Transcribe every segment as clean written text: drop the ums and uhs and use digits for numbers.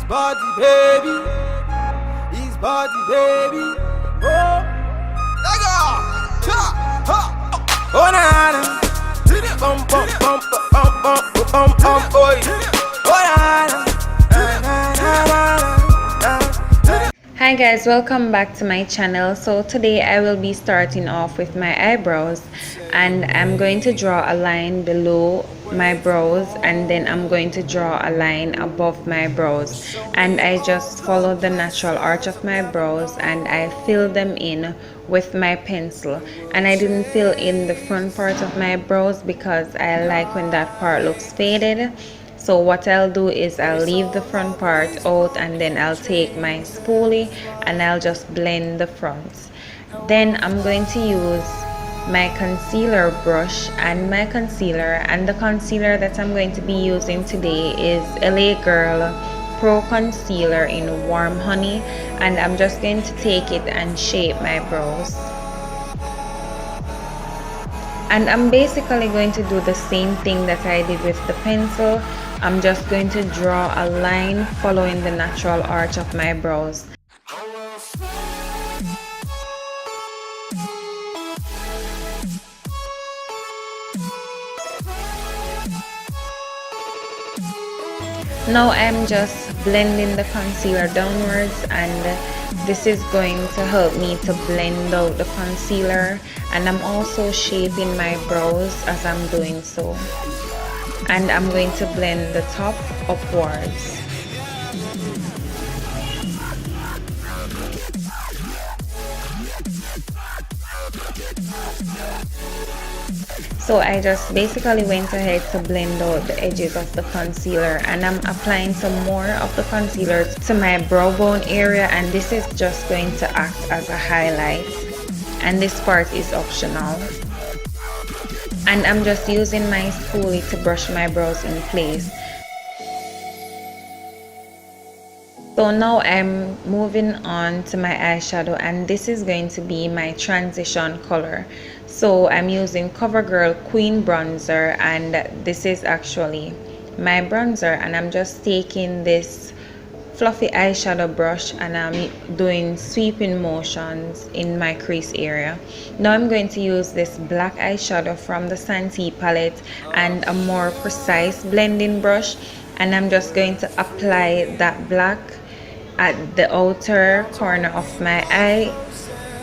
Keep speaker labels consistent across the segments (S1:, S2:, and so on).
S1: body, baby. His body, baby. Oh, let go. Cha, ha. Oh, na na. Bum bum bum bum bum bum bum boy. Oh, na na.
S2: Hi guys, welcome back to my channel. So today I will be starting off with my eyebrows, and I'm going to draw a line below my brows, and then I'm going to draw a line above my brows, and I just follow the natural arch of my brows and I fill them in with my pencil. And I didn't fill in the front part of my brows because I like when that part looks faded. So what I'll do is I'll leave the front part out, and then I'll take my spoolie and I'll just blend the fronts. Then I'm going to use my concealer brush and my concealer, and the concealer that I'm going to be using today is LA Girl Pro Concealer in Warm Honey, and I'm just going to take it and shape my brows. And I'm basically going to do the same thing that I did with the pencil. I'm just going to draw a line following the natural arch of my brows. Now I'm just blending the concealer downwards, and this is going to help me to blend out the concealer, and I'm also shaping my brows as I'm doing so. And I'm going to blend the top upwards. So I just basically went ahead to blend out the edges of the concealer, and I'm applying some more of the concealer to my brow bone area, and this is just going to act as a highlight, and this part is optional. And I'm just using my spoolie to brush my brows in place. So now I'm moving on to my eyeshadow, and this is going to be my transition color. So I'm using CoverGirl Queen Bronzer, and this is actually my bronzer, and I'm just taking this fluffy eyeshadow brush and I'm doing sweeping motions in my crease area. Now I'm going to use this black eyeshadow from the Santee palette and a more precise blending brush, and I'm just going to apply that black at the outer corner of my eye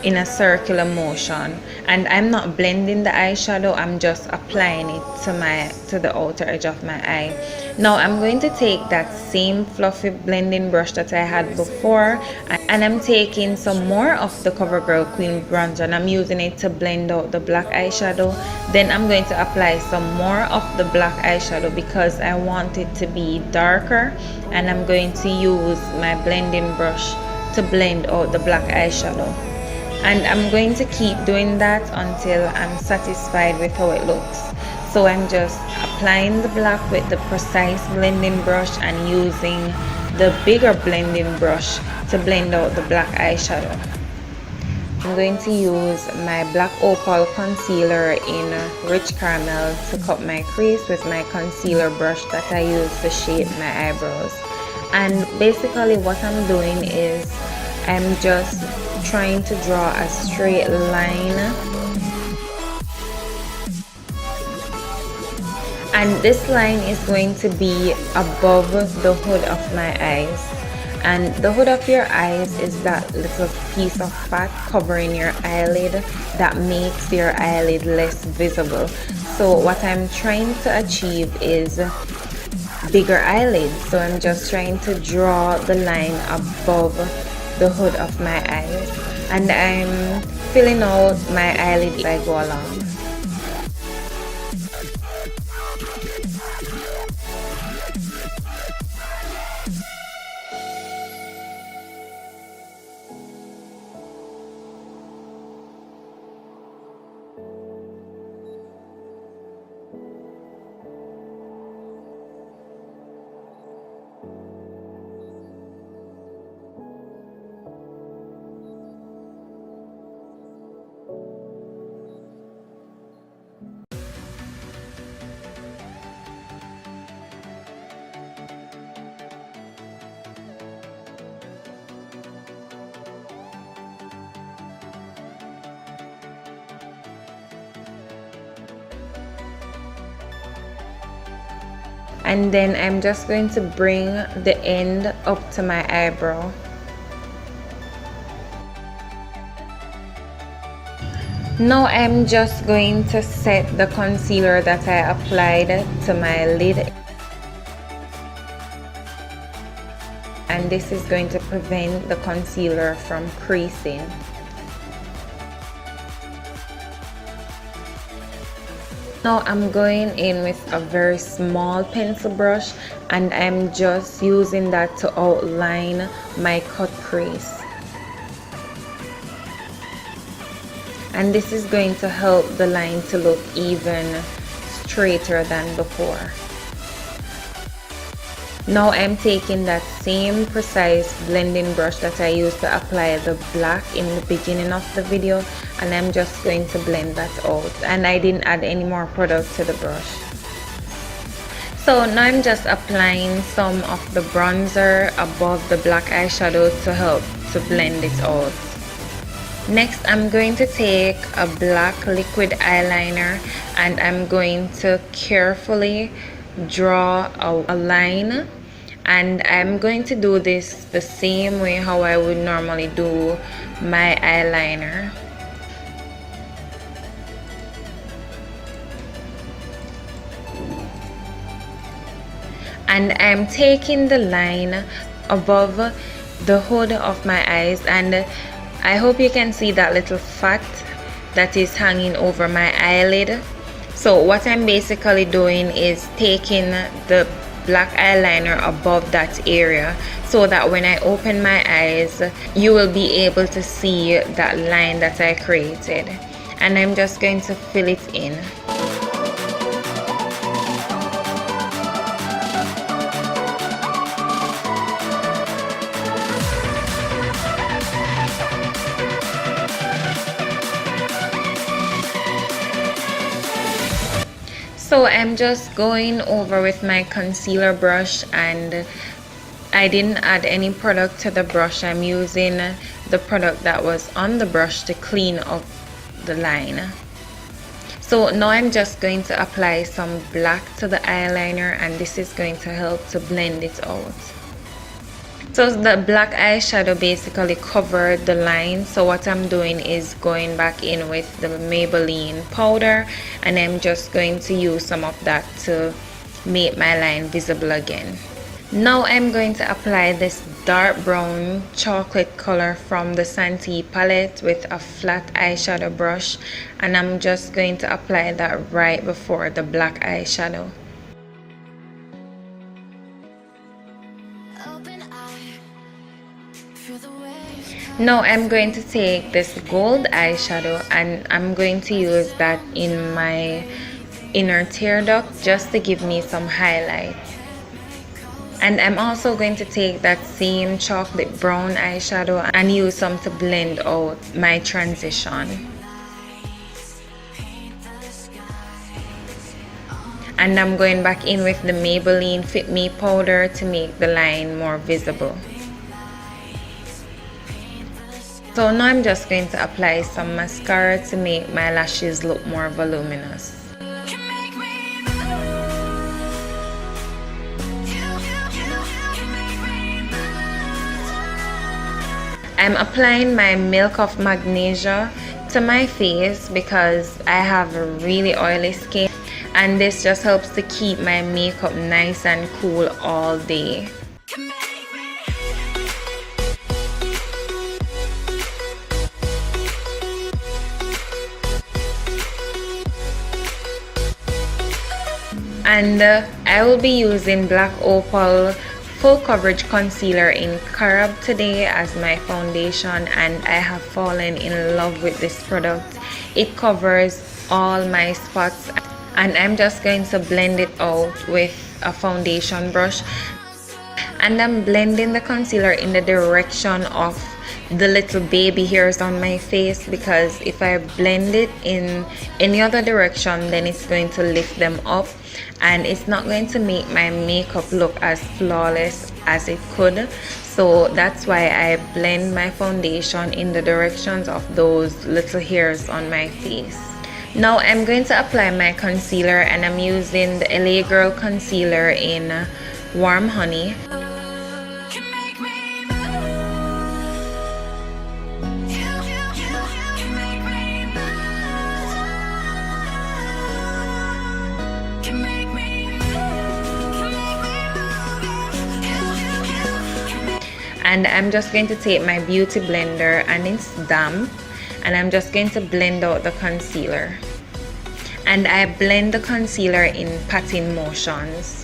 S2: in a circular motion. And I'm not blending the eyeshadow, I'm just applying it to the outer edge of my eye. Now I'm going to take that same fluffy blending brush that I had before, and I'm taking some more of the CoverGirl Queen Bronzer, and I'm using it to blend out the black eyeshadow. Then I'm going to apply some more of the black eyeshadow because I want it to be darker, and I'm going to use my blending brush to blend out the black eyeshadow. And I'm going to keep doing that until I'm satisfied with how it looks. So I'm just applying the black with the precise blending brush and using the bigger blending brush to blend out the black eyeshadow. I'm going to use my black opal concealer in rich caramel to cut my crease with my concealer brush that I use to shape my eyebrows. And basically what I'm doing is I'm just trying to draw a straight line, and this line is going to be above the hood of my eyes. And the hood of your eyes is that little piece of fat covering your eyelid that makes your eyelid less visible. So what I'm trying to achieve is bigger eyelids, so I'm just trying to draw the line above the hood of my eyes, and I'm filling out my eyelid as I go along. and then I'm just going to bring the end up to my eyebrow. Now I'm just going to set the concealer that I applied to my lid, and this is going to prevent the concealer from creasing. Now I'm going in with a very small pencil brush, and I'm just using that to outline my cut crease. And this is going to help the line to look even straighter than before. Now I'm taking that same precise blending brush that I used to apply the black in the beginning of the video, and I'm just going to blend that out, and I didn't add any more product to the brush. So now I'm just applying some of the bronzer above the black eyeshadow to help to blend it out. Next, I'm going to take a black liquid eyeliner, and I'm going to carefully draw a line, and I'm going to do this the same way how I would normally do my eyeliner. And I'm taking the line above the hood of my eyes, and I hope you can see that little fat that is hanging over my eyelid. So what I'm basically doing is taking the black eyeliner above that area, so that when I open my eyes, you will be able to see that line that I created. And I'm just going to fill it in. So I'm just going over with my concealer brush, and I didn't add any product to the brush. I'm using the product that was on the brush to clean up the line. So now I'm just going to apply some black to the eyeliner, and this is going to help to blend it out. So the black eyeshadow basically covered the line, so what I'm doing is going back in with the Maybelline powder, and I'm just going to use some of that to make my line visible again. Now I'm going to apply this dark brown chocolate color from the Santee palette with a flat eyeshadow brush, and I'm just going to apply that right before the black eyeshadow. Now I'm going to take this gold eyeshadow, and I'm going to use that in my inner tear duct just to give me some highlight. And I'm also going to take that same chocolate brown eyeshadow and use some to blend out my transition. And I'm going back in with the Maybelline Fit Me powder to make the line more visible. So now I'm just going to apply some mascara to make my lashes look more voluminous. I'm applying my Milk of Magnesia to my face because I have a really oily skin, and this just helps to keep my makeup nice and cool all day. And I will be using Black Opal Full Coverage Concealer in Carob today as my foundation, and I have fallen in love with this product. It covers all my spots, and I'm just going to blend it out with a foundation brush. And I'm blending the concealer in the direction of the little baby hairs on my face, because if I blend it in any other direction, then it's going to lift them up, and it's not going to make my makeup look as flawless as it could. So that's why I blend my foundation in the directions of those little hairs on my face. Now I'm going to apply my concealer, and I'm using the LA Girl concealer in Warm Honey. And I'm just going to take my beauty blender, and it's damp, and I'm just going to blend out the concealer. And I blend the concealer in patting motions.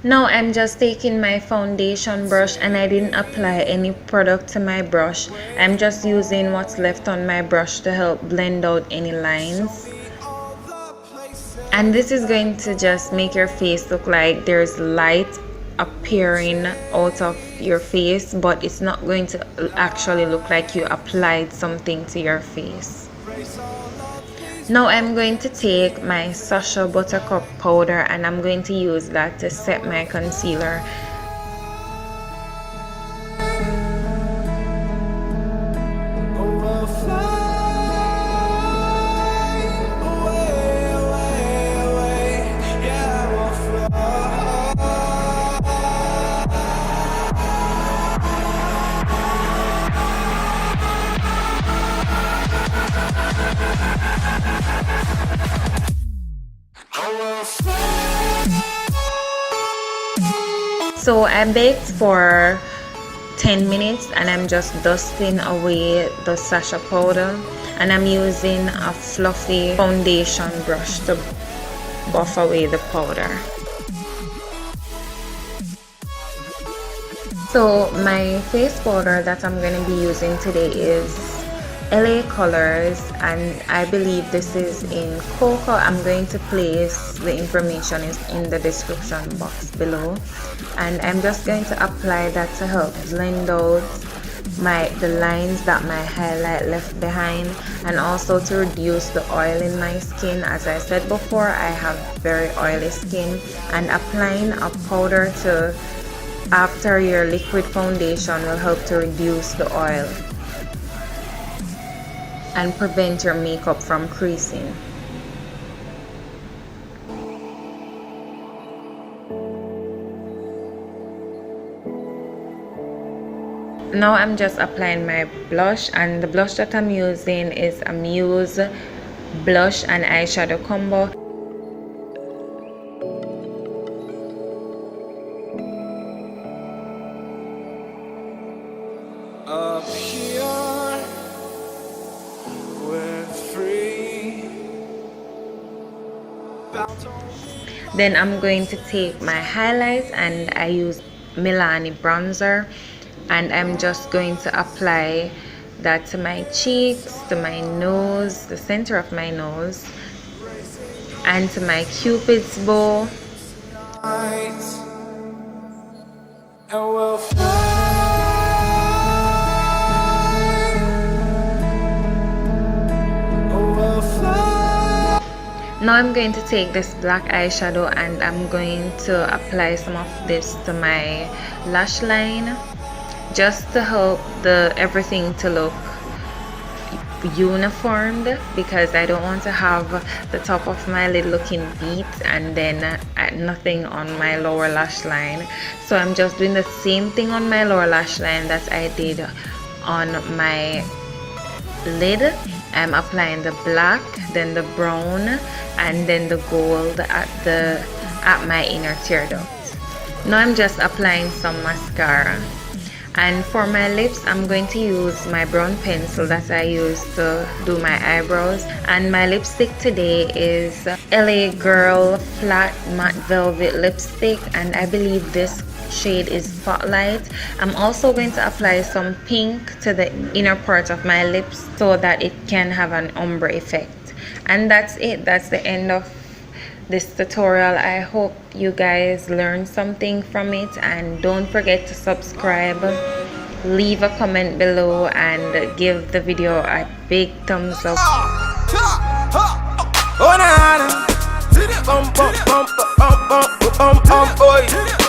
S2: Now I'm just taking my foundation brush, and I didn't apply any product to my brush. I'm just using what's left on my brush to help blend out any lines. And this is going to just make your face look like there's light appearing out of your face, but it's not going to actually look like you applied something to your face. Now I'm going to take my Sasha Buttercup powder, and I'm going to use that to set my concealer. So I baked for 10 minutes, and I'm just dusting away the Sasha powder, and I'm using a fluffy foundation brush to buff away the powder. So my face powder that I'm going to be using today is LA Colors, and I believe this is in Cocoa. I'm going to place the information is in the description box below, and I'm just going to apply that to help blend out the lines that my highlight left behind, and also to reduce the oil in my skin. As I said before, I have very oily skin, and applying a powder to after your liquid foundation will help to reduce the oil and prevent your makeup from creasing. Now I'm just applying my blush, and the blush that I'm using is a Muse blush and eyeshadow combo.
S1: Up here, we're free.
S2: Then I'm going to take my highlights, and I use Milani bronzer, and I'm just going to apply that to my cheeks, to my nose, the center of my nose, and to my Cupid's bow.
S1: And we'll fly.
S2: Now I'm going to take this black eyeshadow, and I'm going to apply some of this to my lash line, just to help everything to look uniformed, because I don't want to have the top of my lid looking beat and then nothing on my lower lash line. So I'm just doing the same thing on my lower lash line that I did on my lid. I'm applying the black, then the brown, and then the gold at my inner tear duct. Now I'm just applying some mascara, And for my lips, I'm going to use my brown pencil that I use to do my eyebrows. And my lipstick today is LA Girl Flat Matte Velvet Lipstick, and I believe this shade is Spotlight. I'm also going to apply some pink to the inner part of my lips so that it can have an ombre effect. And that's it. That's the end of this tutorial. I hope you guys learned something from it, and don't forget to subscribe, leave a comment below, and give the video a big thumbs up.
S1: Oh, na, na. Bum, bum, bum, bum, bum, bum, bum, bum, boy.